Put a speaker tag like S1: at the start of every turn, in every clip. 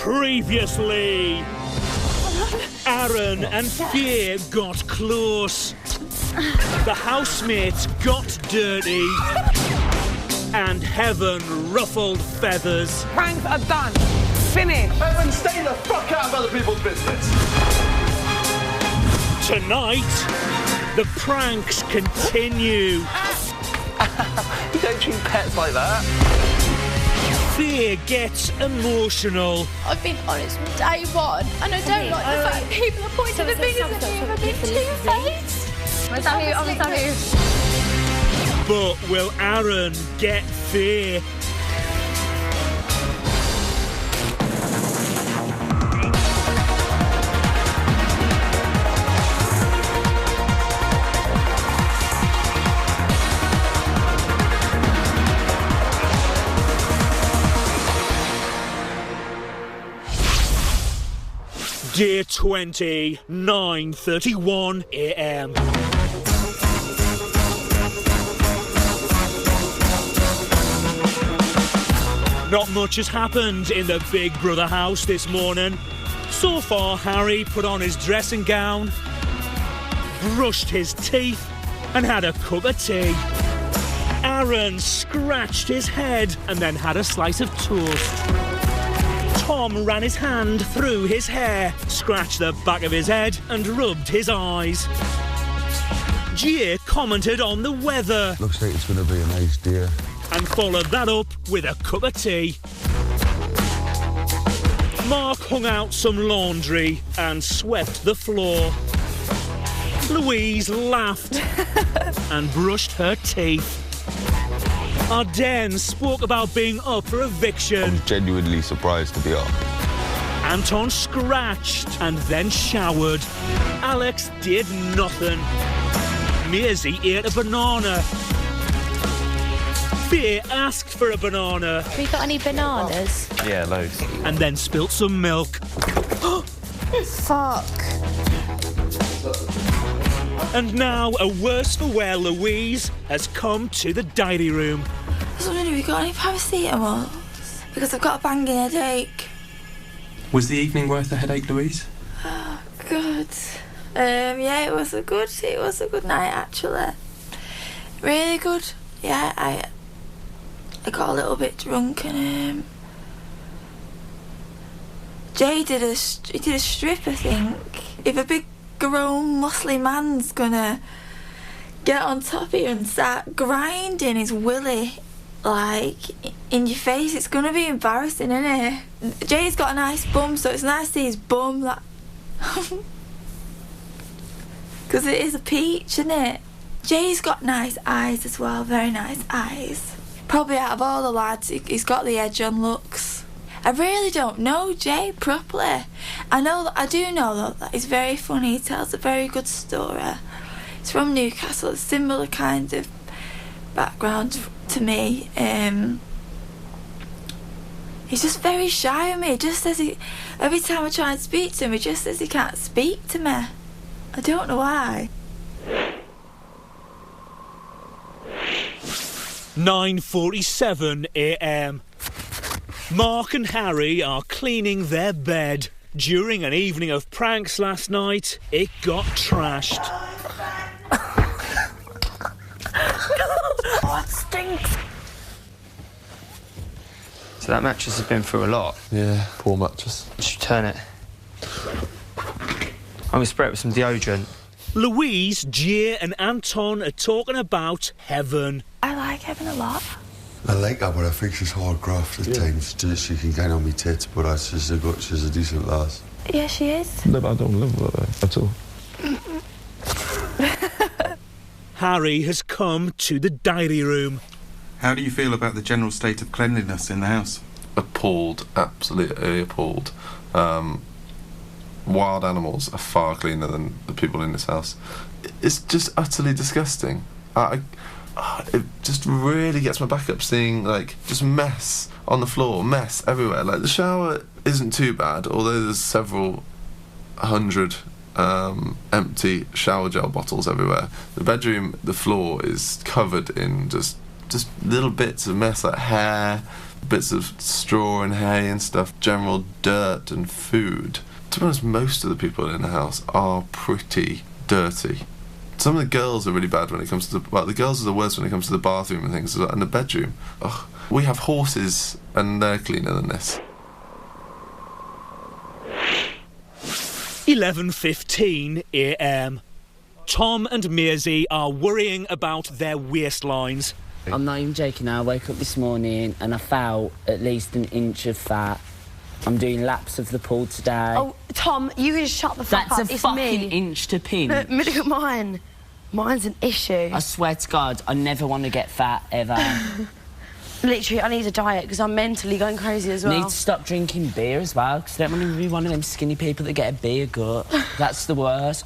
S1: Previously, Aaron and Fear got close. The housemates got dirty. And Heaven ruffled feathers.
S2: Pranks are done. Finish.
S3: Heaven, stay the fuck out of other people's business.
S1: Tonight, the pranks continue.
S3: You don't treat pets like that.
S1: Fear gets emotional.
S4: I've been honest from day one, and I don't like the fact people are pointing the fingers at me and I'm being two-faced. I'm sorry.
S1: But will Aaron get Fear? Day 20, 9:31 a.m. Not much has happened in the Big Brother house this morning. So far, Harry put on his dressing gown, brushed his teeth, and had a cup of tea. Aaron scratched his head and then had a slice of toast. Tom ran his hand through his hair, scratched the back of his head and rubbed his eyes. Gia commented on the weather.
S5: Looks like it's going to be a nice day.
S1: And followed that up with a cup of tea. Mark hung out some laundry and swept the floor. Louise laughed and brushed her teeth. Ardennes spoke about being up for eviction.
S5: I'm genuinely surprised to be up.
S1: Anton scratched and then showered. Alex did nothing. Maisie ate a banana. Fear asked for a banana.
S4: Have you got any bananas?
S3: Yeah, loads.
S1: And then spilt some milk.
S4: Fuck.
S1: And now a worse for wear Louise has come to the diary room.
S6: I was wondering if you got any paracetamol, because I've got a banging headache.
S7: Was the evening worth a headache, Louise?
S6: Oh, good. Yeah, it was a good night actually. Really good. Yeah, I got a little bit drunk and Jay did a strip, I think. If a big grown muscly man's gonna get on top of you and start grinding his willy like in your face, it's gonna be embarrassing, isn't it? Jay's got a nice bum, so it's nice to see his bum, like because it is a peach, isn't it? Jay's got nice eyes as well, very nice eyes. Probably out of all the lads, he's got the edge on looks. I really don't know Jay properly. I do know though that he's very funny. He tells a very good story. He's from Newcastle, a similar kind of background to me. He's just very shy of me. He just says every time I try and speak to him, he just says he can't speak to me. I don't know why.
S1: 9:47 a.m. Mark and Harry are cleaning their bed. During an evening of pranks last night, it got trashed.
S6: Oh, it stinks.
S7: So that mattress has been through a lot.
S5: Yeah, poor mattress.
S7: You should turn it. I'm going to spray it with some deodorant.
S1: Louise, Gia and Anton are talking about Heaven.
S6: I like Heaven a lot.
S5: I like her, but I think she's hard graft at times. She can get on me tits, but she's a decent lass.
S6: Yeah, she is.
S5: No, but I don't love her at all.
S1: Harry has come to the diary room.
S8: How do you feel about the general state of cleanliness in the house?
S9: Appalled, absolutely appalled. Wild animals are far cleaner than the people in this house. It's just utterly disgusting. It just really gets my back up seeing, like, just mess on the floor, mess everywhere. Like, the shower isn't too bad, although there's several hundred empty shower gel bottles everywhere. The bedroom, the floor is covered in just little bits of mess, like hair, bits of straw and hay and stuff, general dirt and food. To be honest, most of the people in the house are pretty dirty. Some of the girls are really bad when it comes to the girls are the worst when it comes to the bathroom and things, and the bedroom. Ugh. We have horses and they're cleaner than this.
S1: 11:15 a.m. Tom and Maisie are worrying about their waistlines.
S10: I'm not even joking. I woke up this morning and I felt at least an inch of fat. I'm doing laps of the pool today.
S11: Oh, Tom, you can shut the fuck up.
S10: That's a fucking inch to pin.
S11: Look at mine. Mine's an issue.
S10: I swear to God, I never want to get fat, ever.
S11: Literally, I need a diet because I'm mentally going crazy as well.
S10: Need to stop drinking beer as well, because I don't want to be one of them skinny people that get a beer gut. That's the worst.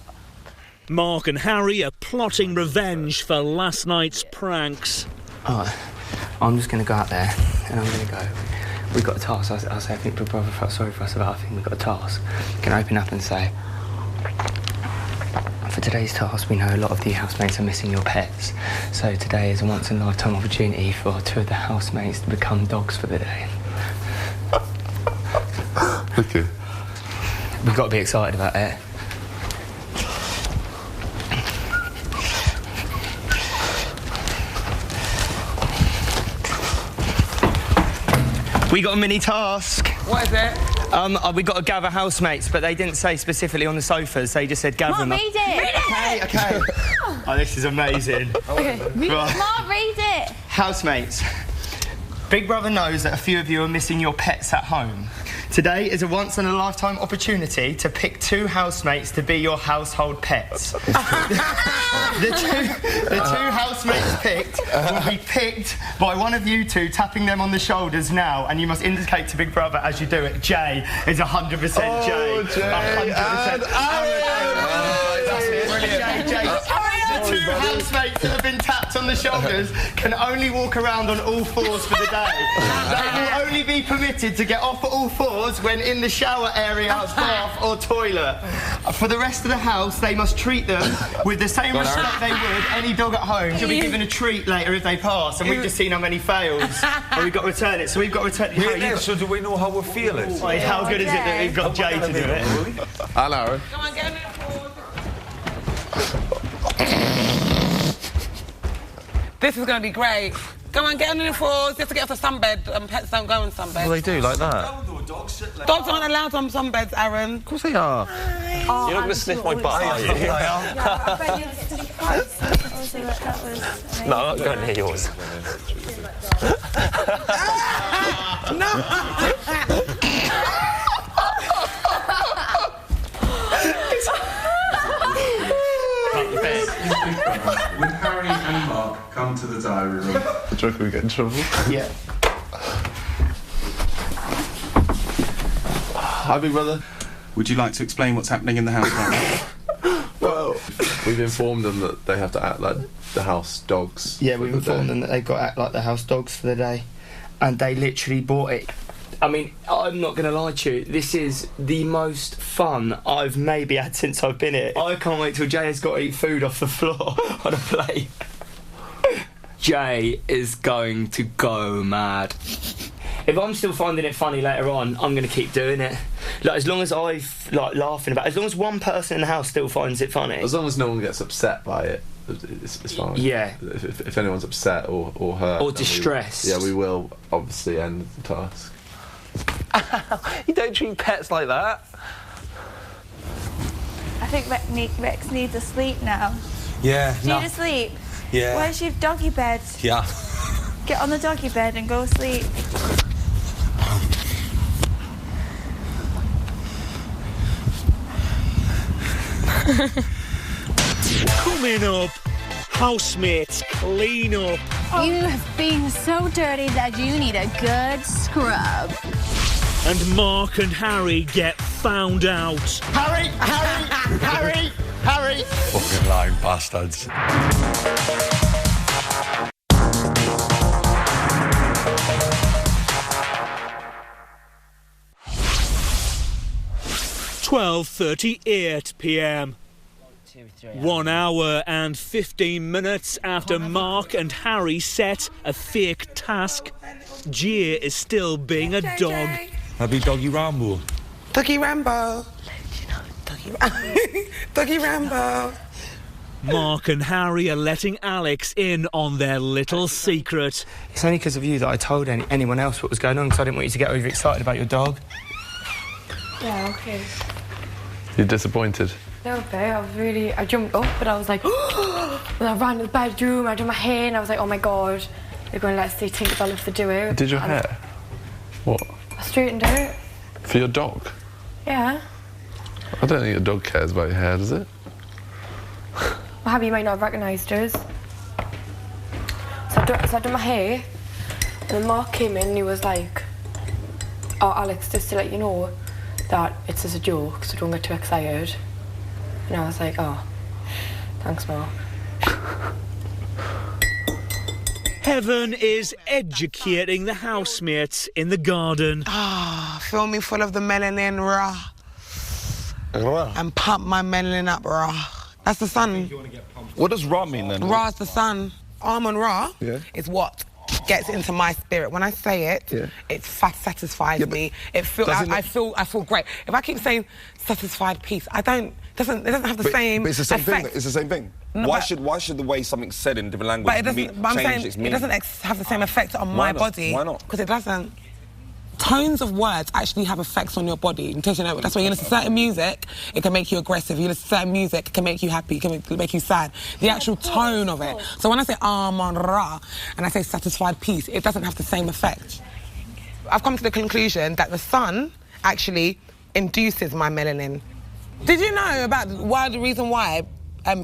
S1: Mark and Harry are plotting revenge for last night's pranks.
S7: Oh, I'm just going to go out there and I'm going to go. We've got a task. I say I think Big Brother felt sorry for us about. I think we've got a task. We can open up and say, for today's task, we know a lot of the housemates are missing your pets. So today is a once-in-a-lifetime opportunity for 2 of the housemates to become dogs for the day.
S9: Okay.
S7: We've got to be excited about it. We got a mini task.
S2: What is it?
S7: We got to gather housemates, but they didn't say specifically on the sofas. They just said gather them.
S4: Read it.
S7: Okay, okay. Oh, this is amazing.
S4: Okay.
S7: Right.
S4: Mark, read it.
S7: Housemates, Big Brother knows that a few of you are missing your pets at home. Today is a once-in-a-lifetime opportunity to pick 2 housemates to be your household pets. The two housemates picked will be picked by one of you 2 tapping them on the shoulders now, and you must indicate to Big Brother as you do it. Jay is 100% Jay. 100%. The 2 housemates that have been tapped on the shoulders can only walk around on all 4s for the day. They will only be permitted to get off at all 4s when in the shower area, bath or toilet. For the rest of the house, they must treat them with the same respect they would any dog at home. You'll be given a treat later if they pass, and we've just seen how many fails. And we've got to return it, so we've got to return it.
S12: So do we know how we're feeling?
S7: How good is it that we've got Jay to do it?
S9: Hello.
S2: Come on, get in the pool. This is going to be great. Go on, get on the floors. You have to get off the sunbed. Pets don't go on sunbeds.
S12: Well, they do, like that.
S2: Dogs aren't allowed on sunbeds, Aaron.
S12: Of course they are.
S3: You're not going to sniff my butt, are you? No, I'm not going near yours.
S5: When Harry and Mark come to the diary room,
S9: Do you reckon we get in trouble?
S7: Yeah.
S9: Hi, Big Brother.
S8: Would you like to explain what's happening in the house right now?
S9: Well, we've informed them that they have to act like the house dogs.
S7: Yeah, we've informed them that they've got to act like the house dogs for the day. And they literally bought it. I mean, I'm not going to lie to you, this is the most fun I've maybe had since I've been here. I can't wait till Jay has got to eat food off the floor on a plate. Jay is going to go mad. If I'm still finding it funny later on, I'm going to keep doing it. Like, as long as laughing about it, as long as one person in the house still finds it funny.
S9: As long as no one gets upset by it, it's fine.
S7: Yeah.
S9: If anyone's upset or hurt...
S7: Or distressed.
S9: We will obviously end the task.
S3: You don't treat pets like that.
S4: I think Rex needs a sleep now.
S12: Yeah,
S4: Do you need a sleep?
S12: Yeah.
S4: Where's your doggy bed?
S12: Yeah.
S4: Get on the doggy bed and go sleep.
S1: Coming up, housemates clean up.
S4: You have been so dirty that you need a good scrub.
S1: And Mark and Harry get found out.
S7: Harry!
S5: fucking lying bastards.
S1: £12:38 p.m. 1 hour and 15 minutes after Mark and Harry set a fake task, Jay is still being a dog.
S12: I'll be Doggy Rambo.
S2: Doggy Rambo. Doggy Rambo.
S1: Mark and Harry are letting Alex in on their little secret.
S7: It's only because of you that I told anyone else what was going on, because I didn't want you to get overexcited about your dog.
S4: Yeah, okay.
S9: You're disappointed?
S4: No, babe, I jumped up, but I was like, and I ran to the bedroom, I did my hair, and I was like, oh my God, they're going to let us think about if they do it.
S9: Did your hair? What?
S4: I straightened it.
S9: For your dog?
S4: Yeah.
S9: I don't think your dog cares about your hair, does it?
S4: Well, Abby might not have recognised us. So I did my hair, and then Mark came in and he was like, oh, Alex, just to let you know that it's just a joke, so don't get too excited. And I was like, oh, thanks, Mark.
S1: Heaven is educating the housemates in the garden.
S2: Fill me full of the melanin, raw. And pump my melanin up, raw. That's the sun.
S12: What does raw mean then?
S2: Raw is the sun. Almond raw is what gets into my spirit. When I say it, it satisfies me. I feel great. If I keep saying satisfied peace, it doesn't have the same.
S12: But it's the same
S2: effect.
S12: thing. It's the same thing.
S2: No,
S12: why should the way something's said in different language change its meaning?
S2: It doesn't have the same effect on my body.
S12: Why not?
S2: Because it doesn't. Tones of words actually have effects on your body. In case you know, that's why you listen to certain music, it can make you aggressive. You listen to certain music, it can make you happy, it can make you sad. The actual tone of it. So when I say Amon Ra and I say satisfied peace, it doesn't have the same effect. I've come to the conclusion that the sun actually induces my melanin. Did you know about the reason why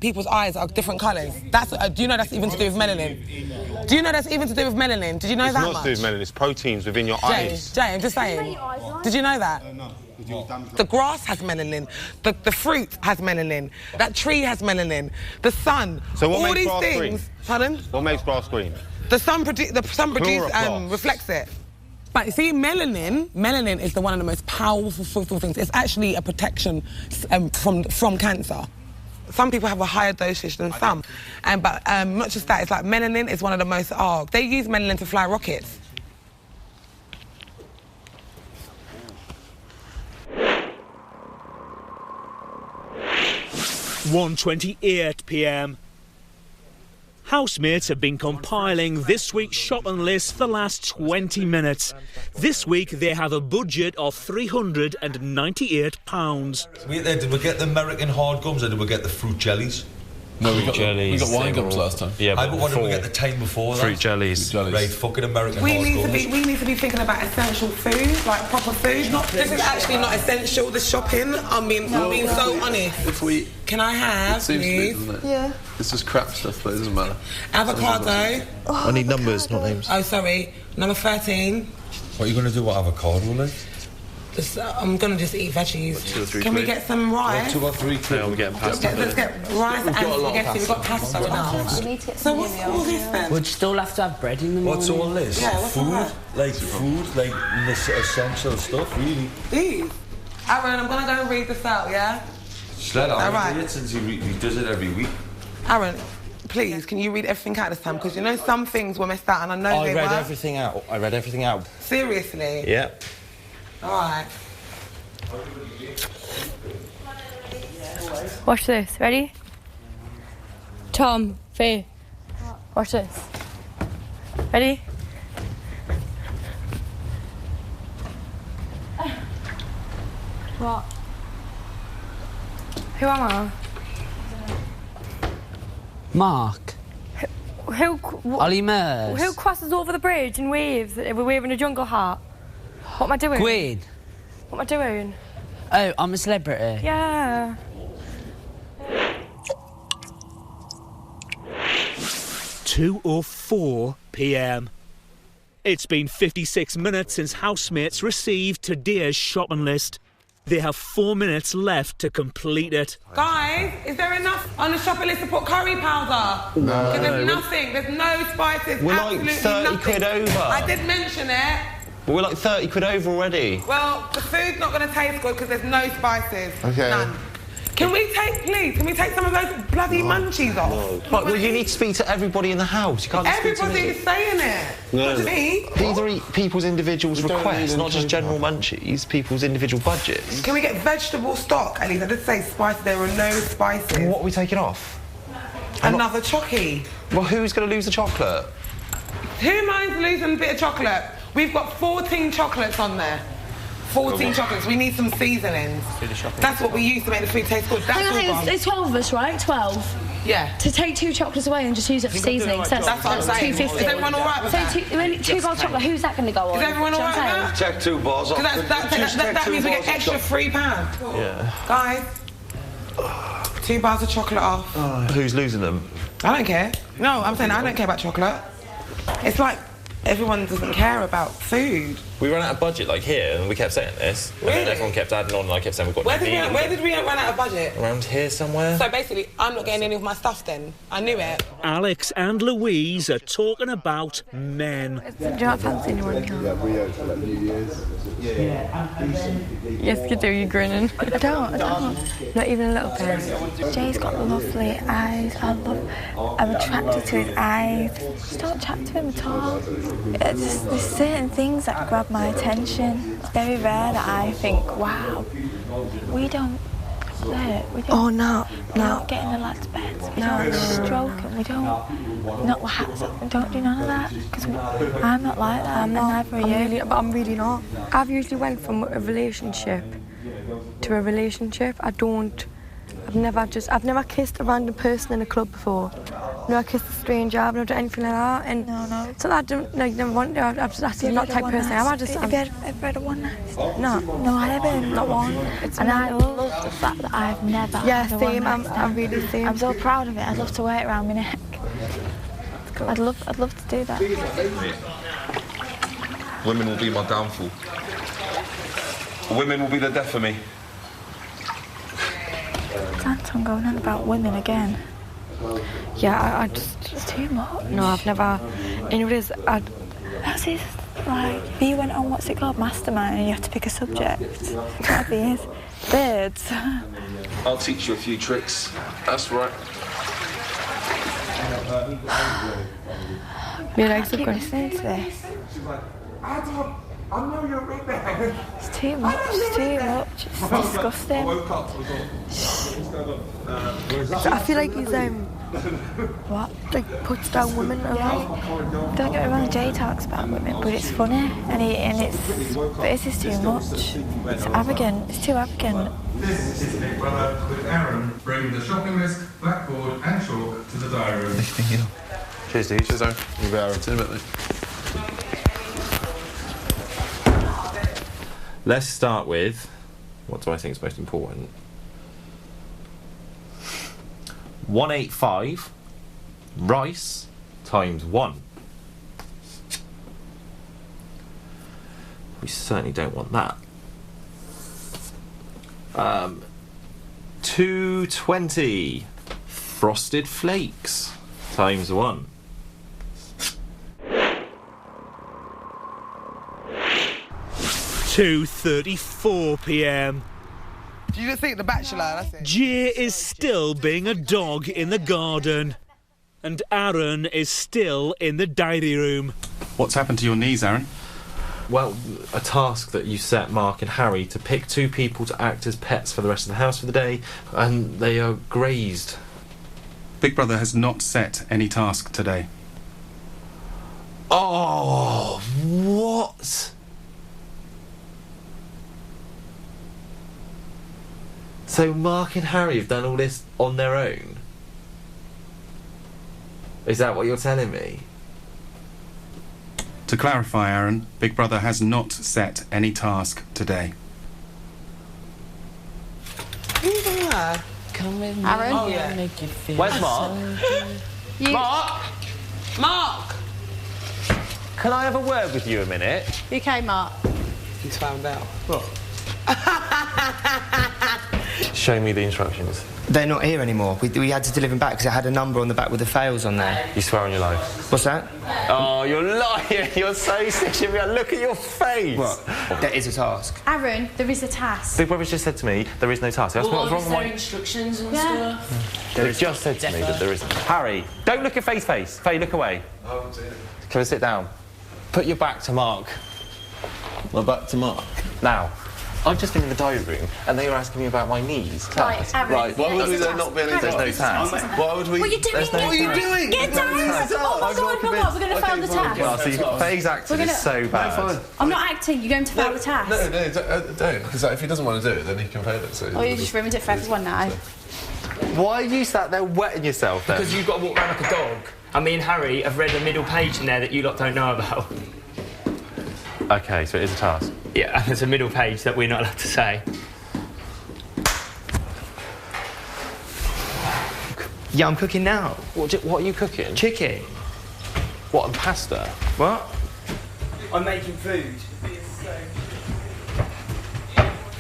S2: people's eyes are different colours? Do you know that's even to do with melanin? Do you know that's even to do with melanin? Did you know that much?
S13: It's not to do with melanin, it's proteins within your eyes.
S2: Jay, I'm just saying. Did you know that?
S13: No.
S2: The grass has melanin. The fruit has melanin. That tree has melanin. The sun.
S13: So what
S2: all
S13: makes
S2: these
S13: grass
S2: things.
S13: green?
S2: Pardon?
S13: What makes grass green?
S2: The sun reflects it. But you see, melanin is one of the most powerful things. It's actually a protection from cancer. Some people have a higher dosage than some. But not just that, it's like melanin is one of the most... they use melanin to fly rockets.
S1: (1:28 p.m). Housemates have been compiling this week's shopping list for the last 20 minutes. This week they have a budget of £398.
S12: Did we get the American hard gums or did we get the fruit jellies?
S14: No, we got wine gums last time.
S12: Yeah, but what did we get the time before that?
S14: Fruit jellies.
S12: Right, fucking American hard gums.
S2: We need to be thinking about essential food, like proper food. This is actually not essential, the shopping. I'm being so honest. Can I have, please?
S9: Doesn't it?
S4: Yeah.
S9: It's just crap stuff, but it doesn't matter.
S2: Avocado.
S14: I need numbers, not names.
S2: Oh, sorry. Number 13.
S12: What are you going to do with avocado, like?
S2: I'm going to just eat veggies.
S9: 2 or 3
S2: Can we get some rice?
S12: 2 or 3 quid.
S14: Yeah, we're getting pasta.
S2: Let's get rice and spaghetti. We've got pasta now. So what's all this then?
S10: We'd still have to have bread in the morning.
S12: What's all this?
S2: Yeah, what's all that?
S12: Food, like essential stuff, really.
S2: These. Aaron, I'm going to go and read this out, yeah?
S12: Just let Aaron
S2: Alright.
S12: read it since he does it every week.
S2: Aaron, please, can you read everything out this time? Because you know some things were messed out and I know they were.
S14: I read everything out.
S2: Seriously?
S14: Yeah.
S2: All right.
S4: Watch this. Ready? Tom, Faye. Watch this. Ready? What? Who am I?
S10: Mark. Ollie Murs.
S4: Who crosses over the bridge and waves? We're waving a jungle heart. What am I doing?
S10: Gwyn.
S4: What am I doing?
S10: Oh, I'm a celebrity.
S4: Yeah.
S1: (2:04 p.m). It's been 56 minutes since housemates received today's shopping list. They have 4 minutes left to complete it.
S2: Guys, is there enough on the shopping list to put curry powder?
S14: No.
S2: Because there's nothing. There's no spices.
S14: We're
S2: absolutely
S14: like 30
S2: nothing.
S14: quid over.
S2: I did mention it.
S14: But we're like 30 quid over already.
S2: Well, the food's not going to taste good because there's no spices.
S9: Okay.
S2: None. Can we take some of those bloody munchies off?
S14: No. Well, you need to speak to everybody in the house. You can't just
S2: Everybody's saying it.
S14: No.
S2: What do you mean?
S14: These are people's individual requests, not just general munchies, people's individual budgets.
S2: Can we get vegetable stock, at least? I did say spices. There were no spices.
S14: What are we taking off?
S2: Another chocky.
S14: Well, who's going to lose the chocolate?
S2: Who minds losing a bit of chocolate? We've got 14 chocolates on there. 14 chocolates. We need some seasonings. That's what we use to make the food taste good. That's
S15: Hang on, there's 12 of us, right? 12.
S2: Yeah.
S15: To take 2 chocolates away and just use it for seasoning.
S2: That's what I'm saying.
S15: 250.
S2: Is everyone all right with that?
S15: So 2 bars of chocolate, who's that going to go on?
S2: Is everyone all right with that?
S12: Take 2 bars off.
S2: That means we get extra £3.
S14: Yeah.
S2: Guys, 2 bars of chocolate off.
S14: Who's losing them?
S2: I don't care. No, I'm saying I don't care about chocolate. It's like everyone doesn't care about food.
S16: We ran out of budget, like here, and we kept saying this. And then everyone kept adding on, and I kept saying we've got
S2: Where did we run out of budget?
S16: Around here somewhere.
S2: So basically, I'm not getting any of my stuff then. I knew it.
S1: Alex and Louise are talking about men.
S4: Do you not fancy anyone?
S5: Yeah, we for like New Year's.
S4: Yes, you do, you're grinning. I don't. Not even a little bit. Jay's got lovely eyes. I'm attracted to his eyes. Just don't chat to him at all. There's certain things that grab my attention. It's very rare that I think, wow, we don't flirt. Oh, no. We're not getting the lads' beds. We don't stroke them. We don't knock the hats up. We don't do none of that. Because I'm not like that. I'm not. I'm really not. I've usually went from a relationship to a relationship. I've never kissed a random person in a club before. No, I kissed a stranger. I've never done anything like that. And no. So I don't. No, you never want to. That's not the type of person I am. Have you ever had a one night? No. No, I haven't. Not one. And I love the fact that I've never. Yeah, had a same. I'm really same. I'm so proud of it. I'd love to wear it around my neck. I'd love to do that.
S12: Women will be my downfall. Women will be the death of me.
S4: Anton going on about women again. Yeah, I just... It's too much. No, I've never... Anyways, That's his, like... He went on, what's it called, Mastermind, and you have to pick a subject. That'd be his. Birds.
S12: I'll teach you a few tricks. That's right.
S4: Your legs are good. Listening to this.
S2: I know you're right there.
S4: It's too much. It's too much. It's disgusting. I feel like he's what? Like puts down women a lot. Don't get me wrong, Jay talks about women, but it's funny but this is too much. It's arrogant. It's too arrogant.
S17: This is Big Brother with Aaron bringing the shopping list, blackboard and chalk to the diary room.
S14: Thank you. Cheers, dude. Cheers, Aaron.
S9: You'll be Aaron. See you in a bit, mate.
S16: Let's start with, what do I think is most important? 185 rice times 1. We certainly don't want that. 220 frosted flakes times 1.
S1: 2:34 p.m.
S2: Do you just think The Bachelor? That's it.
S1: Jay is still being a dog in the garden, and Aaron is still in the diary room.
S8: What's happened to your knees, Aaron?
S16: Well, a task that you set Mark and Harry to pick 2 people to act as pets for the rest of the house for the day, and they are grazed.
S8: Big Brother has not set any task today.
S16: Oh, what? So Mark and Harry have done all this on their own? Is that what you're telling me?
S8: To clarify, Aaron, Big Brother has not set any task today.
S2: Who's in there?
S10: Come with me.
S4: Aaron?
S10: Oh, yeah. Make you feel
S7: Where's Mark?
S2: Mark!
S7: Can I have a word with you a minute?
S11: UK, Mark.
S2: He's found out. What?
S14: Show me the instructions.
S7: They're not here anymore. We had to deliver them back because it had a number on the back with the fails on there.
S14: You swear on your life.
S7: What's that?
S14: Oh, you're lying. You're so sick of me. Look at your face.
S7: What? There is a task.
S15: Aaron, there is a task.
S14: Big Brother's just said to me there is no task. That's what's wrong with my...
S11: instructions and stuff?
S14: They've just said to me that there isn't. Harry, don't look at Faye's face. Faye, look away.
S9: I haven't seen it.
S14: Can I sit down? Put your back to Mark.
S9: My back to Mark.
S14: Now, I've just been in the diary room and they were asking me about my knees.
S15: Right, Aaron.
S9: Right, why would we there not be any
S14: There's no task.
S9: Why would we...
S15: What are you doing?
S14: There's no
S15: What are you
S14: task.
S15: doing? Get down! Oh my God, no, what? We're going to fail the task.
S14: Oh, so Faye's acting is so bad.
S15: I'm not acting, you're going to fail the task.
S9: No, don't. Because if he doesn't want to do it, then he can fail it. So
S15: Oh, you just ruined it for everyone now.
S14: Why are you sat there wetting yourself then?
S7: Because you've got to walk around like a dog. And me and Harry have read a middle page in there that you lot don't know about.
S14: OK, so it is a task.
S7: Yeah, and there's a middle page that we're not allowed to say. Yeah, I'm cooking now.
S14: What are you cooking?
S7: Chicken.
S14: What, and pasta?
S7: What? I'm making food.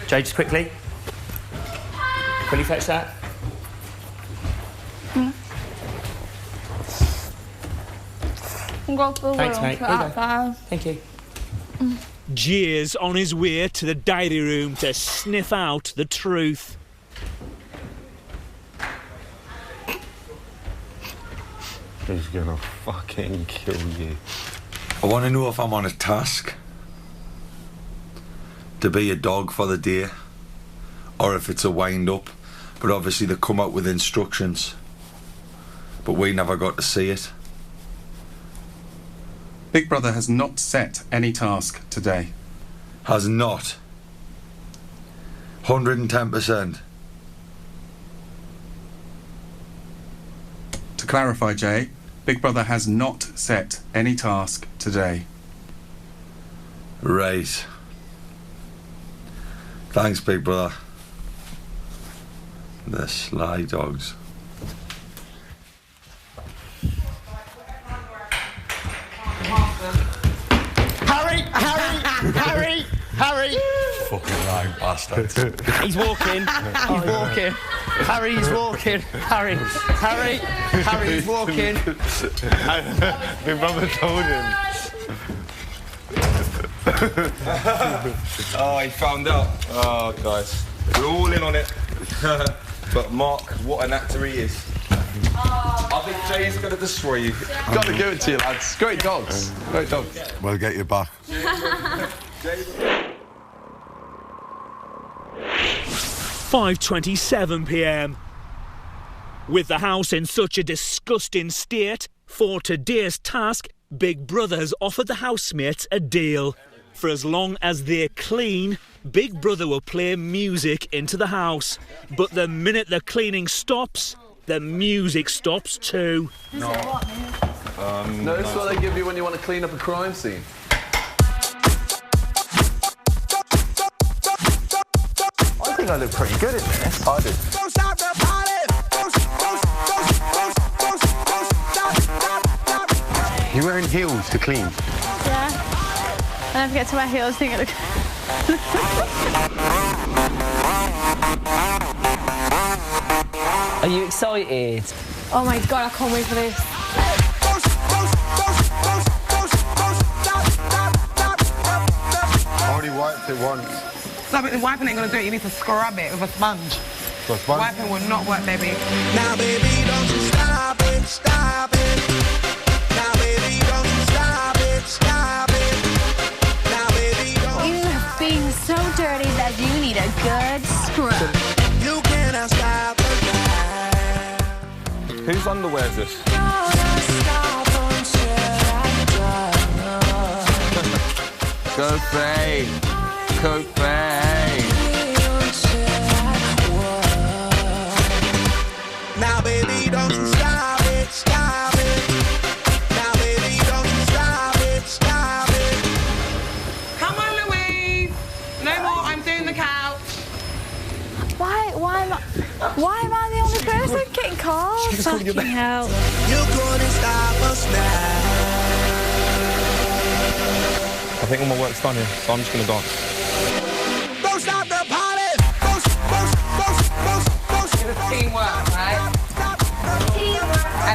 S7: Jay, just quickly. Can you fetch that? Thanks, mate. Thank you.
S1: Jay's on his way to the diary room to sniff out the truth.
S12: He's gonna fucking kill you.
S5: I want to know if I'm on a task to be a dog for the day or if it's a wind-up. But obviously they come out with instructions. But we never got to see it.
S8: Big Brother has not set any task today.
S5: Has not. 110%.
S8: To clarify, Jay, Big Brother has not set any task today.
S5: Right. Thanks, Big Brother. The sly dogs.
S7: Harry!
S5: Fucking lying bastard.
S7: He's walking. He's walking. Harry, he's walking. Harry, he's walking.
S12: My brother told him.
S3: Oh, he found out. Oh, guys. We're all in on it. But Mark, what an actor he is. I think Jay's going to destroy you.
S9: Got to give it to you, lads. Great dogs. Great dogs.
S5: We'll get you back.
S1: 5:27 p.m. With the house in such a disgusting state, for today's task, Big Brother has offered the housemates a deal. For as long as they're clean, Big Brother will play music into the house. But the minute the cleaning stops, the music stops too.
S9: No, that's what they give you when you want to clean up a crime scene.
S14: I think I look pretty good in this.
S9: I did.
S18: Don't stop the party!
S14: You're wearing heels to clean.
S15: Yeah. I never get to wear heels, think it looks...
S10: Are you excited?
S15: Oh my God, I can't wait for this.
S5: I already wiped it once.
S2: No, but the wiping ain't gonna do it. You need to scrub it with a sponge. Wiping will not work, baby.
S18: Now, baby, don't you stop it, stop it. Now, baby, don't you stop it, stop it. Now, baby, don't
S15: You have been so dirty that you need a good scrub.
S18: you cannot stop the night.
S3: Whose underwear is this?
S12: Go Faye. Go Faye.
S18: Now, baby, don't you stop it, stop it. Now, baby, don't you stop it, stop it.
S2: Come on, Louise. No more. I'm doing the couch.
S6: Why am I the only person getting called? Fucking hell.
S18: You couldn't stop us now.
S3: I think all my work's done here, so I'm just going to dance.
S18: Don't stop the party. Don't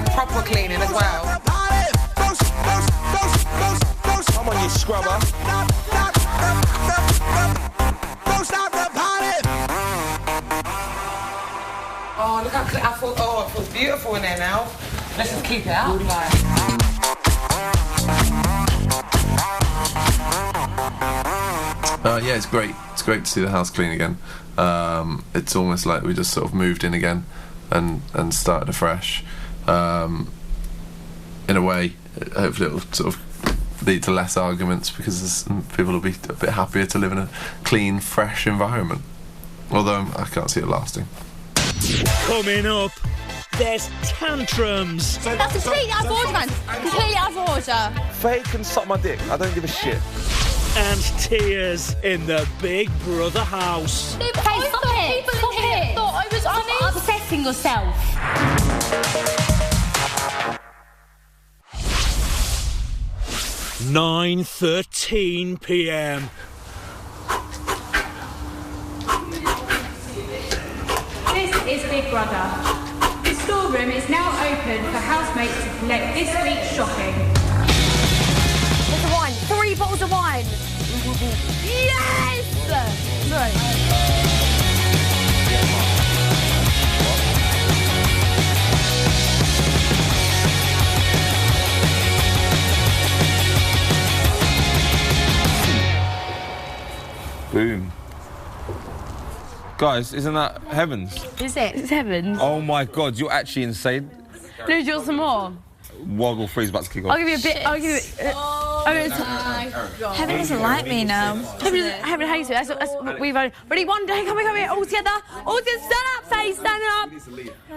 S2: like proper cleaning as well.
S3: Come on, you scrubber.
S2: Oh, look how clean. I thought, oh, it feels beautiful in there now. Let's just keep it up.
S9: Yeah, it's great. It's great to see the house clean again. It's almost like we just sort of moved in again and started afresh. In a way, hopefully it will sort of lead to less arguments because people will be a bit happier to live in a clean, fresh environment. Although I can't see it lasting.
S1: Coming up, there's tantrums.
S15: That's completely out of order, man. Completely out of order.
S3: Faye can suck my dick. I don't give a shit.
S1: And tears in the Big Brother house.
S15: No, but I thought people in here thought I was honest. Upsetting yourself.
S1: 9:13 p.m.
S19: This is Big Brother. The storeroom is now open for housemates to collect this week's shopping.
S11: What's the wine? 3 bottles of wine. Yes! Sorry.
S3: Boom. Guys, isn't that heavens?
S11: Is it? It's heavens.
S3: Oh my god, you're actually insane.
S11: No, do you want some more?
S3: Woggle 3's about to kick off.
S11: I'll give you a bit. I'll give you.
S6: Heaven doesn't like me now.
S11: Heaven hates it. That's what we've only. Ready? One day, come here, all together. All together. Stand up, say, stand up.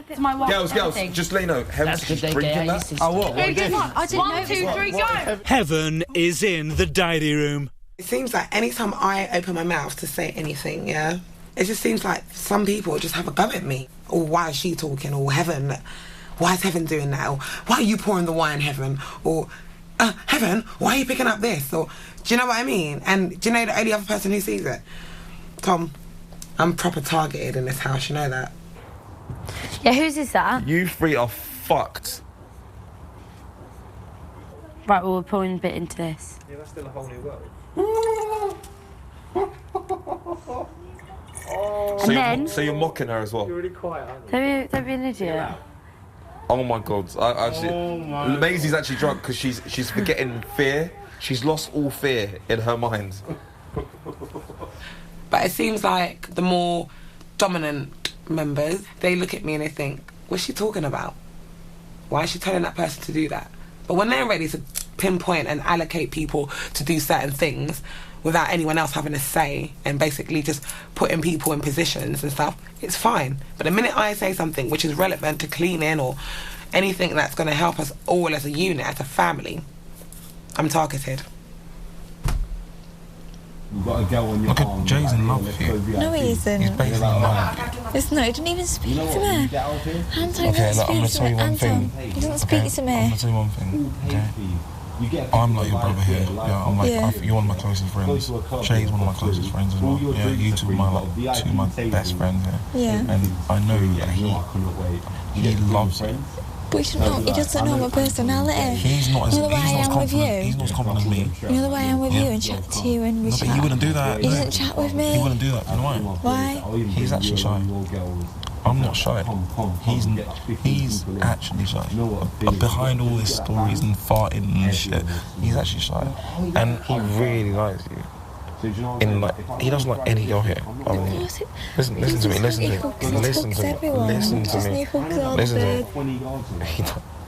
S11: It's my wife.
S3: Girls, just let you know, Heaven's just drinking that.
S11: Oh, what? I didn't know. 1, 2, 3, go.
S1: Heaven is in the diary room.
S2: It seems like anytime I open my mouth to say anything, yeah, it just seems like some people just have a go at me. Or why is she talking? Or Heaven, why is Heaven doing that? Or why are you pouring the wine, Heaven? Or Heaven, why are you picking up this? Or do you know what I mean? And do you know the only other person who sees it? Tom, I'm proper targeted in this house, you know that?
S11: Yeah, whose is that?
S3: You 3 are fucked.
S11: Right, well, we're pouring a bit into this.
S14: Yeah, that's still a whole new world.
S3: So you're mocking her as well?
S14: You're really quiet, aren't you?
S11: Don't be an idiot.
S3: Oh my god, Maisie's actually drunk because she's forgetting fear. She's lost all fear in her mind.
S2: But it seems like the more dominant members, they look at me and they think, what's she talking about? Why is she telling that person to do that? But when they're ready to pinpoint and allocate people to do certain things without anyone else having a say and basically just putting people in positions and stuff, it's fine. But the minute I say something which is relevant to cleaning or anything that's going to help us all as a unit, as a family, I'm targeted.
S20: You've got a girl on your arm. Jay's in love with you.
S6: No, he isn't.
S20: He's basically in love with you.
S6: Listen, he didn't even speak to me. Anton
S20: Okay,
S6: doesn't
S20: look, I'm going to
S6: speak
S20: tell
S6: to
S20: you
S6: me.
S20: one thing.
S6: Anton, he doesn't speak to
S20: I'm
S6: me.
S20: going to tell you one thing, okay? I'm like your brother here. Yeah, I'm like, you're one of my closest friends. Jay's one of my closest friends as well. Yeah, you two are two of my best friends here.
S6: Yeah.
S20: And I know that he loves you.
S6: But he doesn't know my personality.
S20: He's not as confident. He's not as confident as me.
S6: You know the way I am with you and chat to you and we
S20: No,
S6: chat.
S20: but he wouldn't do that.
S6: He doesn't chat with me.
S20: He wouldn't do that. You know why?
S6: Why?
S20: He's actually shy. I'm not shy. He's actually shy. Behind all his stories and farting and shit, he's actually shy. And he really likes you. In like, he doesn't like any girl here. I mean, listen to me.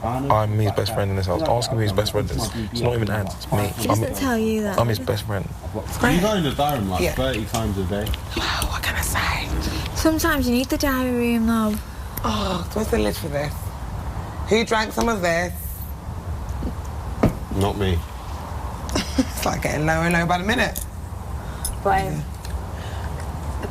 S20: I'm his best friend in this house. Ask him who his best friend is. It's not even Ant, it's me.
S6: He doesn't tell you that.
S20: I'm his best friend.
S21: You go in the diary room like 30 times a day.
S2: Oh, what can I say?
S6: Sometimes you need the diary room, love.
S2: Oh, where's the lid for this? Who drank some of this?
S21: Not me.
S2: It's like getting lower and lower by the minute.
S4: But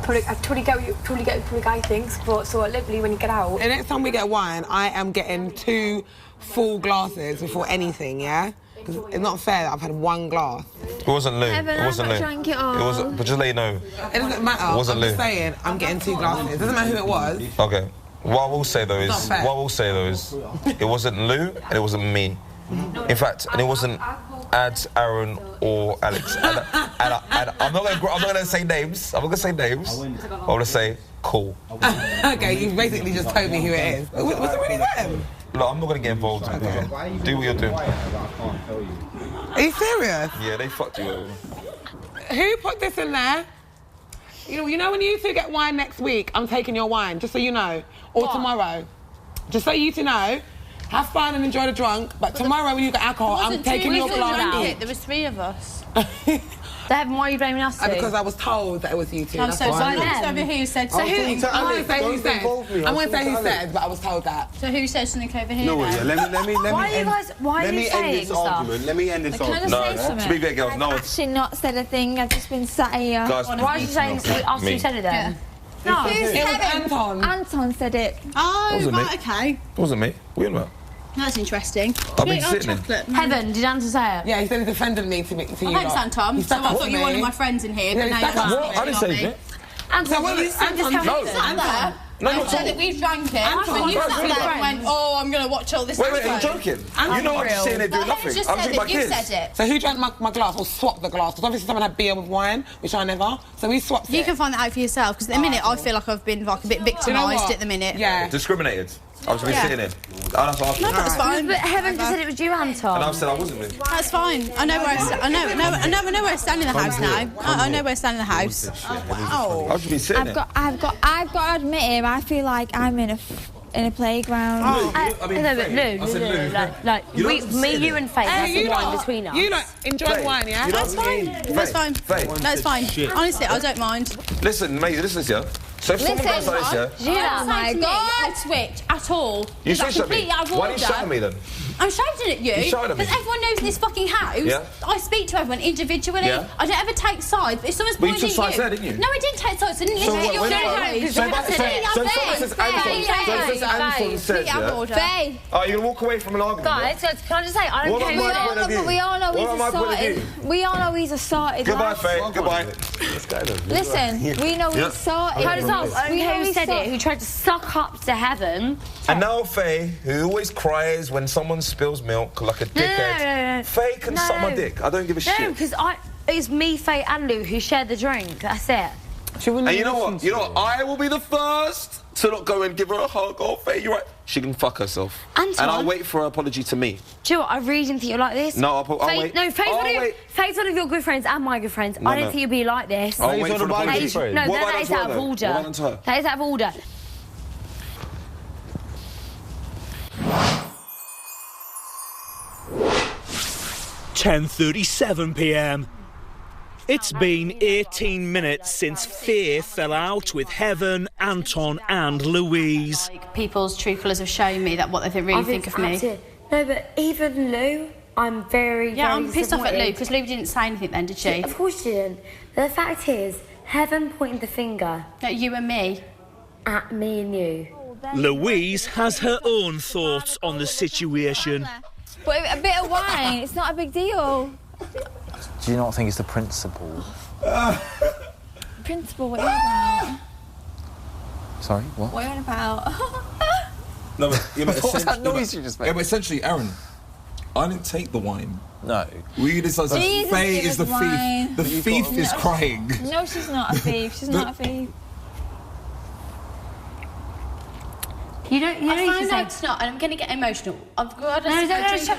S4: I totally get what the guy thinks, but so literally when you get out...
S2: The next time we get wine, I am getting 2 full glasses before anything, yeah? Because it's not fair that I've had 1 glass.
S3: It wasn't Lou.
S6: Evan,
S3: It wasn't
S6: I'm
S3: Lou.
S6: not trying to get on.
S3: It wasn't, but just let you know.
S2: It doesn't matter.
S3: It wasn't
S2: I'm just
S3: Lou.
S2: saying, I'm getting 2 glasses. It doesn't matter who it was.
S3: Okay.
S12: What I will say though is, it wasn't Lou and it wasn't me. In fact, and it wasn't Ads, Aaron, or Alex. And I'm not going to say names. I'm going to say cool.
S2: Okay, you basically just told me who it is. Was it really them?
S12: Look, I'm not going to get involved. Okay. Do what you're doing.
S2: Are you serious?
S12: Yeah, they fucked you over.
S2: Who put this in there? You know when you two get wine next week, I'm taking your wine, just so you know. Or tomorrow. Just so you two know. Have fun and enjoy the drunk, but tomorrow when you get alcohol, I'm taking your glass.
S11: There was 3 of us. Why are you blaming us two?
S2: Because I was told that it was you two.
S11: I'm so sorry. Over who said so?
S2: I won't say who said. I won't say who said, but I was told that.
S11: So who said something over here?
S21: No, yeah. Let me.
S11: Why are you saying stuff?
S21: Let me end this argument.
S12: No, to be fair, girls, no.
S6: I've actually not said a thing. I've just been sat here.
S12: Guys,
S11: why are you saying after you said it then?
S6: No,
S2: it was Anton.
S6: Anton said it.
S11: Oh, right, okay.
S12: It wasn't me. What are you about?
S11: That's interesting.
S12: I've been sitting in.
S11: Heaven, did Anton say it?
S2: Yeah, he said he defended me to you.
S11: Thanks, Anton. So I thought you were one of my friends in here, but now you're
S12: What? I didn't say it.
S11: Anton, you said just
S2: Anton.
S11: No, I said that we've drank it, and you sat there and went, oh, I'm going to watch all this.
S12: Wait, are you joking? You know I'm just sitting there doing nothing. I'm drinking my kids.
S11: You said it.
S2: So who drank my glass or swapped the glass? Because obviously someone had beer with wine, which I never. So we swapped it.
S11: You can find that out for yourself, because at the minute I feel like I've been a bit victimised at the minute.
S2: Yeah.
S12: Discriminated. I was just sitting in. That's what
S11: No, that's fine.
S6: But Heaven just said it was you, Anton.
S12: And I said I wasn't with.
S11: That's fine. I know where I know where I stand in the house now. I know where I stand in the house.
S2: Oh.
S12: I've just been sitting there.
S6: I've got to admit him. I feel like I'm in a playground.
S11: Oh. Me, you and Faith, that's the wine between us.
S2: You enjoy wine, yeah?
S11: That's fine. That's fine. That's fine. Honestly, I don't mind.
S12: Listen, mate, listen, yeah. So if someone goes like this,
S11: Oh my God! I switch at all.
S12: You switched at me. Why are you shouting at me then?
S11: I'm shouting at you because everyone knows in this fucking house. I speak to everyone individually. I don't ever take sides. But if someone's pointing at you,
S12: took sides there, didn't you?
S11: No, I didn't take sides. I didn't listen to your story.
S12: So Anton says,
S6: Faye.
S12: Are you gonna walk away from an argument?
S11: Guys, can I just say I don't care.
S6: We all know he's a sorted.
S12: Goodbye, Faye. Goodbye.
S6: Listen, we know he's sorted.
S11: How does who said it? Who tried to suck up to Heaven?
S12: And now Faye, who always cries when someone spills milk like a dickhead. Faye can suck my dick. I don't give a shit.
S11: No, because it's me, Faye, and Lou who shared the drink. That's it.
S12: And you know what? I will be the first to not go and give her a hug. Oh, Faye, you're right. She can fuck herself.
S11: Anton.
S12: And I'll wait for her apology to me.
S11: Do you know what? I really didn't think you're like this.
S12: No, I'll wait.
S11: No, Faye's one of your good friends and my good friends. I don't think you'll be like this.
S12: I'll wait for an apology.
S11: No, that is out of order. That is out of order.
S1: (10:37 p.m). It's been 18 minutes since Fear fell out with Heaven, Anton and Louise.
S11: People's true colours have shown me that what they really think of me.
S4: No, but even Lou, I'm very
S11: I'm pissed off at Lou because Lou didn't say anything then, did she?
S4: Of course she didn't. The fact is, Heaven pointed the finger.
S11: At you and me?
S4: At me and you.
S1: Louise has her own thoughts on the situation.
S6: But a bit of wine, it's not a big deal.
S13: Do you not think it's the principle?
S6: Principle, what are you about?
S13: Sorry, what?
S6: What are you about?
S20: No, but
S13: what was that noise you just made?
S20: Yeah, but essentially, Aaron, I didn't take the wine.
S13: No.
S20: We decided Faye is the
S6: wine.
S20: thief. The thief is crying.
S6: No, she's not a thief. She's not a thief.
S11: You don't
S6: I
S11: say it's not, and I'm going to get emotional. I've got to drink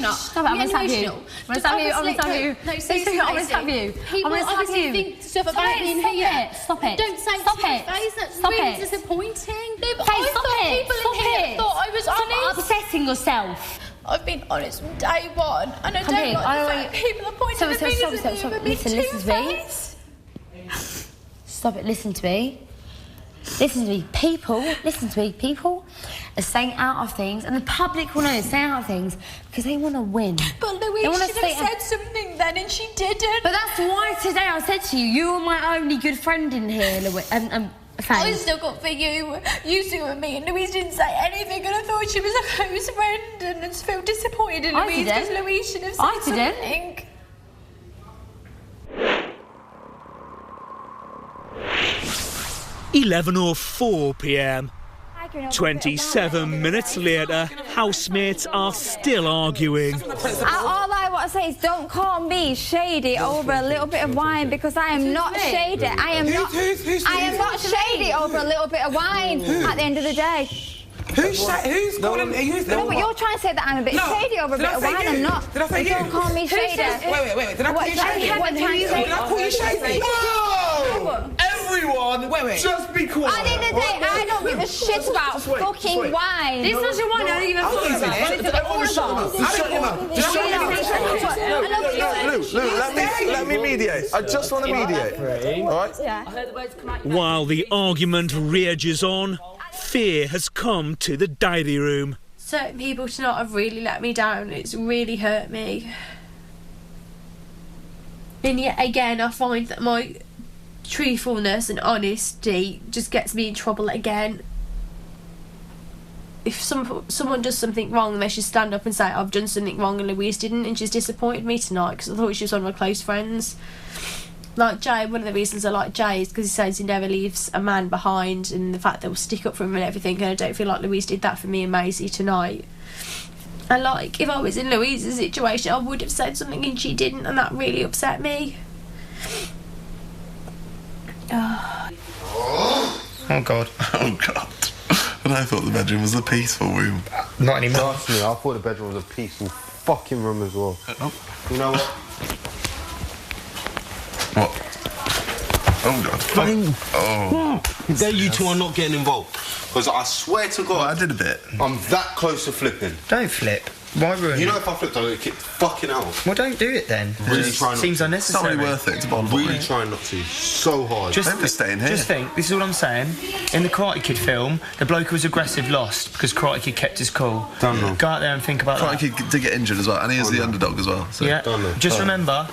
S11: not.
S6: Stop it, I'm going to stab you. I'm going to stab you. I'm going to stab you.
S11: No, seriously,
S6: I'm going to stab you.
S11: People obviously think stuff about me in here.
S6: Stop it.
S11: Don't say
S6: Stop it.
S11: That's
S6: Stop
S11: really
S6: it.
S11: disappointing.
S6: Hey, stop it.
S11: People in here thought I was honest.
S6: Stop upsetting yourself.
S11: I've been honest from day one, and I don't like the fact people are pointing the fingers at me with me two-faced.
S4: Stop it, listen to me. Listen to me, people are saying out of things, and the public will know they're saying out of things because they want to win.
S11: But Louise should have said something then, and she didn't.
S4: But that's why today I said to you, you are my only good friend in here, Louise.
S11: I still got for you. You two and me, and Louise didn't say anything, and I thought she was a close friend, and I just feel disappointed in Louise because Louise should have said something.
S1: 11:04 p.m. 27 minutes later, housemates are still arguing.
S15: All I want to say is don't call me shady over a little bit of wine, because I am not shady. I am not shady over a little bit of wine at the end of the day.
S2: Who's calling me?
S15: No, but you're trying to say that I'm a bit shady over a bit of wine. I'm not.
S2: Did I say you?
S15: Don't call me shady.
S2: Wait. Did I call you shady? Did I call you shady?
S3: Whoa! Everyone, just be quiet.
S15: At the end of the day, I don't give a shit about fucking wine.
S11: This doesn't wine, I don't even fuck about it. It's all of us.
S3: Lou, let me mediate. I just want to mediate. All right?
S1: While the argument rages on, fear has come to the diary room.
S11: Certain people tonight have really let me down. It's really hurt me. And yet again, I find that my truthfulness and honesty just gets me in trouble again. If someone does something wrong, they should stand up and say, I've done something wrong and Louise didn't, and she's disappointed me tonight because I thought she was one of my close friends. Like Jay, one of the reasons I like Jay is because he says he never leaves a man behind, and the fact that we'll stick up for him and everything, and I don't feel like Louise did that for me and Maisie tonight. And like, if I was in Louise's situation, I would have said something and she didn't, and that really upset me.
S7: Oh God.
S9: Oh God. And I thought the bedroom was a peaceful room.
S7: Not anymore.
S21: Personally, I thought the bedroom was a peaceful fucking room as well. You know what?
S9: What? Oh God.
S21: Oh. There you two are not getting involved. Because I swear to God...
S9: Well, I did a bit.
S21: I'm that close to flipping.
S7: Don't flip. Why ruin
S21: You
S7: it?
S21: know if I flipped, I'm going to kick the fucking out.
S7: Well, don't do it then.
S21: Really trying not
S7: Seems
S21: to.
S7: unnecessary.
S9: It's not really worth it. It's a bottle.
S21: Really trying not to. So hard.
S9: Don't be staying here.
S7: Just think, this is all I'm saying. In the Karate Kid film, the bloke who was aggressive lost because Karate Kid kept his cool.
S21: Don't know.
S7: Go out there and think about
S9: Karate
S7: that.
S9: Kid did get injured as well, and he is the underdog as well. So.
S7: Yeah. Just remember,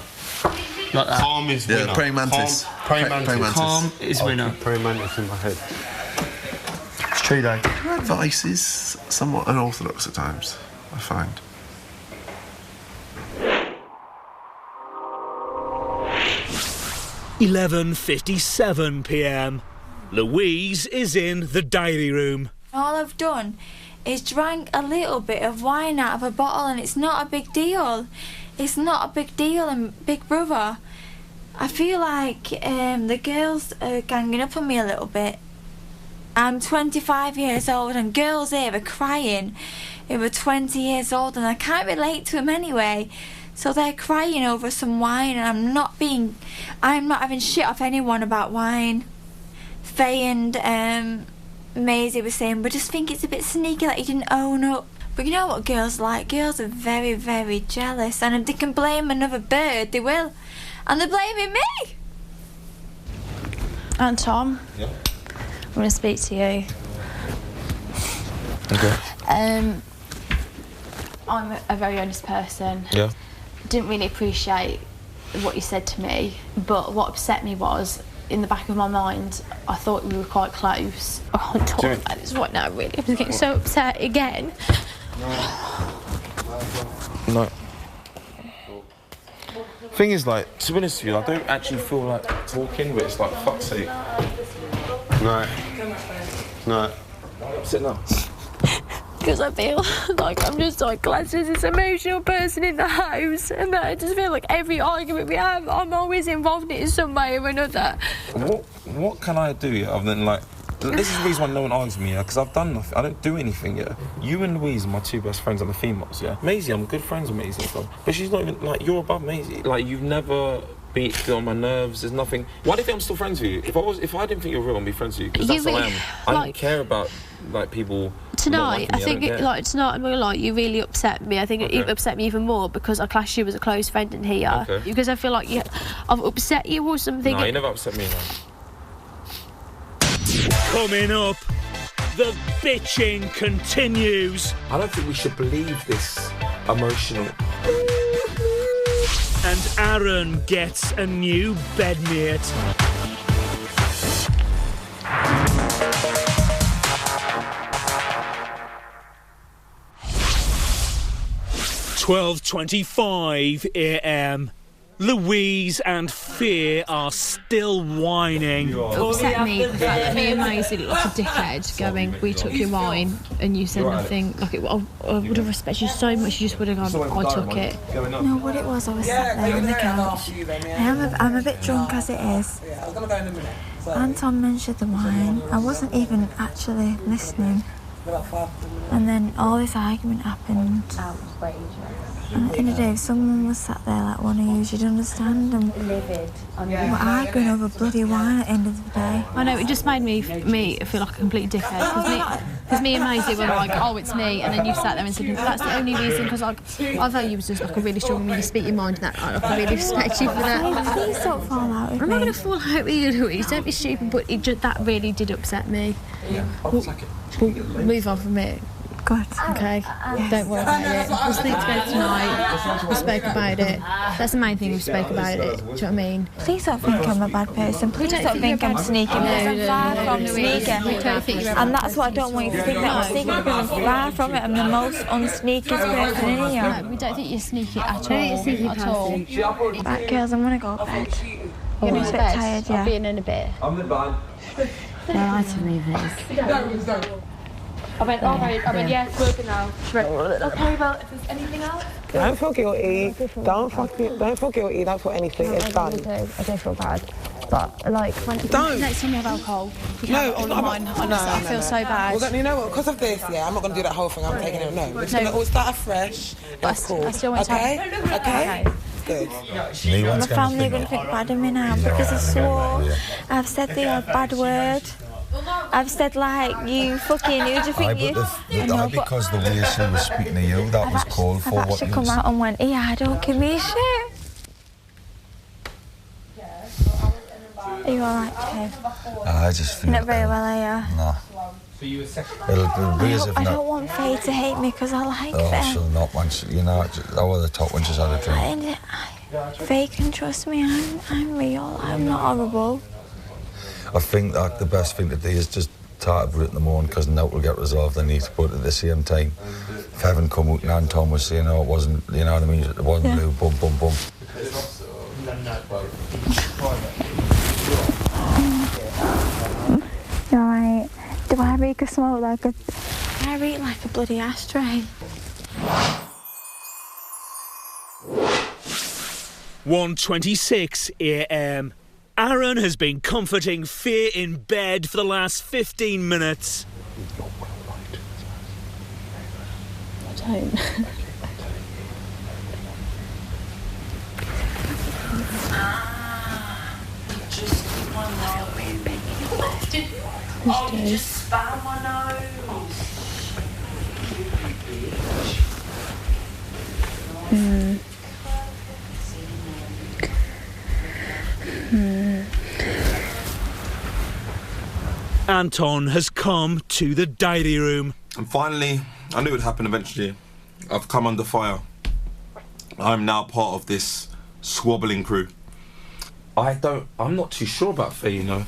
S7: like that.
S21: Calm is winner.
S9: Yeah, praying mantis.
S21: Praying mantis.
S7: Calm is winner.
S21: Praying mantis in my head.
S7: It's true though.
S9: Your advice is somewhat unorthodox at times, I find.
S1: £11:57 p.m. Louise is in the diary room.
S6: All I've done is drank a little bit of wine out of a bottle, and it's not a big deal. It's not a big deal, and Big Brother, I feel like the girls are ganging up on me a little bit. I'm 25 years old and girls here are crying who are 20 years old, and I can't relate to them anyway. So they're crying over some wine, and I'm not having shit off anyone about wine. Faye and Maisie were saying, but I just think it's a bit sneaky that you didn't own up. But you know what girls like? Girls are very, very jealous, and if they can blame another bird, they will. And they're blaming me!
S11: And Tom?
S3: Yeah.
S11: I'm going to speak to you.
S3: Okay.
S11: I'm a very honest person.
S3: Yeah.
S11: Didn't really appreciate what you said to me, but what upset me was, in the back of my mind, I thought we were quite close. I can't talk about this right now, really. I'm getting so upset again.
S20: No. Thing is, like, to be honest with you, I don't actually feel like talking, but it's like, fuck's sake.
S21: No. No.
S20: Sit down.
S11: Because I feel like I'm just like classed as this emotional person in the house, and that I just feel like every argument we have, I'm always involved in it in some way or another.
S20: What can I do other than, like, this is the reason why no one argues with me, because I've done nothing. I don't do anything, yeah. You and Louise are my two best friends, are the females, yeah. Maisie, I'm good friends with Maisie and stuff, but she's not even, like, you're above Maisie. Like, you've never beat on my nerves. There's nothing. Why do you think I'm still friends with you? If I didn't think you were real, I'd be friends with you, because that's how I am. I don't care about, like, people.
S11: Tonight, I think tonight, I'm gonna lie, you really upset me. I think it upset me even more because I classed you as a close friend in here.
S20: Okay.
S11: Because I feel like I've upset you or something.
S20: No, you never upset me, no.
S1: Coming up, the bitching continues.
S20: I don't think we should believe this emotional.
S1: And Aaron gets a new bedmate. £12:25 a.m. Louise and Fear are still whining.
S11: It upset me, the fact that me and Maisie looked like a dickhead going, we took your wine and you said nothing. Like, I would have respected you so much, you just would have gone, I took it.
S6: No, what it was, I was sat there on the couch. I'm a bit drunk as it is. Anton mentioned the wine. I wasn't even actually listening. And then all this argument happened. And at the end of the day, if someone was sat there like one of you, you'd understand them. We're arguing over bloody wine at the end of the day.
S11: I know, it just made me feel like a complete dickhead. Because me and Maisie were like, oh, it's me, and then you sat there and said, that's the only reason, because like, I thought you was just like a really strong woman, you speak your mind, and that I really respect you for that.
S6: Please don't fall out with me.
S11: I'm not going to fall out with you, Louise, don't be stupid, but that really did upset me. We'll move on from it.
S6: Good.
S11: Okay, don't worry about it. We'll sleep together tonight. We spoke about it. That's the main thing, we spoke about it. Do you know what I mean?
S6: Please don't think I'm a bad person. Please don't think I'm sneaking, because I'm far from sneaking. And that's what I don't want you to think, that I'm sneaking, because I'm far from it. I'm the most unsneakiest person in here.
S11: No, we don't think you're sneaky at all.
S6: Right, girls, I'm going to go to bed.
S11: I'm
S6: a bit tired, yeah.
S11: I'll be in a bit.
S3: I'm the bad.
S11: Well, I to leave this. I went, yeah, it's working now. Okay, well, if there's anything else...
S2: Don't feel guilty. Don't feel guilty. Don't feel anything. It's done.
S11: I do feel bad. But, like, when next time you have alcohol, you can have it all in mine. I feel so bad.
S2: Well, you know what? Because of this, yeah, I'm not going to do that whole thing. I'm taking it. No, we're just going to all start afresh. That's cool.
S11: I still want to
S2: Okay? Good.
S6: My family are going to think bad of me now because I swore. I've said the odd bad word. I've said, like, you fucking, who do you think you...
S5: Because the way she was speaking to you, that was called for.
S6: I've actually come out and went, yeah, don't give me shit. Are you alright, Kev?
S5: I just feel...
S6: Not very well, are you?
S5: Nah.
S6: I don't want Faye to hate me because I like
S5: Faye.
S6: Faye.
S5: She'll not want you, know, over the top when she's had a drink.
S6: Faye can trust me, I'm real, I'm not horrible.
S5: I think that the best thing to do is just talk about it in the morning, because now it will get resolved, I need to, but at the same time, if Heaven come out and Anton was saying, oh, it wasn't, you know what I mean, it wasn't blue, bum, bum, bum.
S6: Right, do I reek a smoke like a... I reek like a bloody ashtray.
S1: 1:26 a.m. Aaron has been comforting Fear in bed for the last 15 minutes.
S11: I don't.
S18: Oh, you just spat on my nose.
S1: Anton has come to the diary room.
S3: And finally, I knew it would happen eventually. I've come under fire. I'm now part of this squabbling crew.
S12: I'm not too sure about Faye, you know.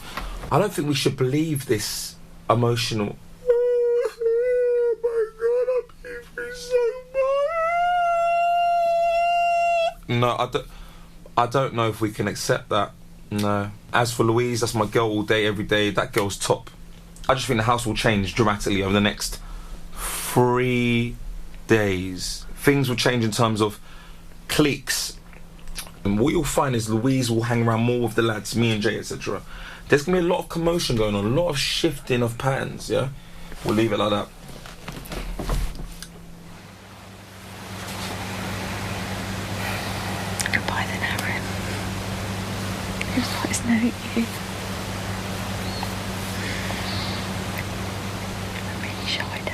S12: I don't think we should believe this emotional... Oh my God, I'm so much. No, I don't know if we can accept that. No. As for Louise, that's my girl all day, every day. That girl's top. I just think the house will change dramatically over the next 3 days. Things will change in terms of cliques. And what you'll find is Louise will hang around more with the lads, me and Jay, etc. There's going to be a lot of commotion going on, a lot of shifting of patterns, yeah? We'll leave it like that.
S6: Goodbye then, Aaron. It was nice knowing you. I'm really shy now.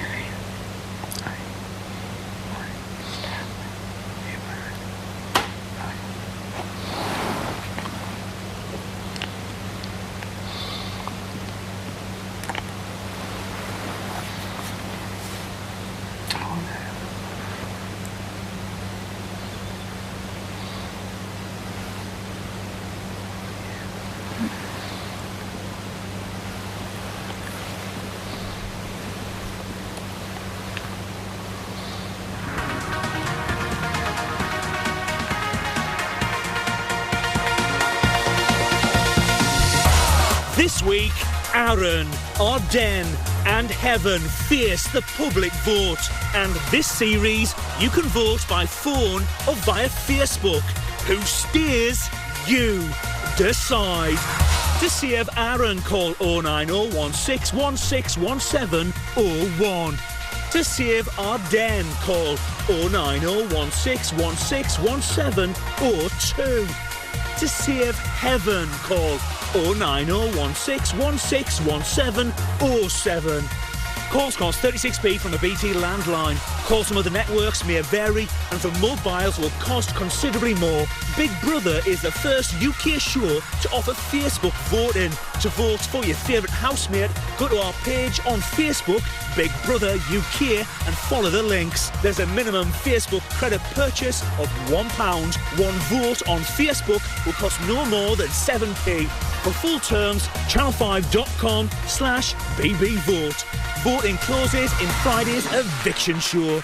S1: week, Aaron, Arden and Heaven face the public vote. And this series, you can vote by phone or via Facebook. Who stays? You decide. To save Aaron, call 09016161701. To save Arden, call 09016161702. To save Heaven, call 09016161707. Calls cost 36p from a BT landline. Calls from other networks may vary, and from mobiles will cost considerably more. Big Brother is the first UK show to offer Facebook voting. To vote for your favourite housemate, go to our page on Facebook, Big Brother UK, and follow the links. There's a minimum Facebook credit purchase of £1. One vote on Facebook will cost no more than 7p. For full terms, channel5.com/bbvote. Voting closes in Friday's eviction show.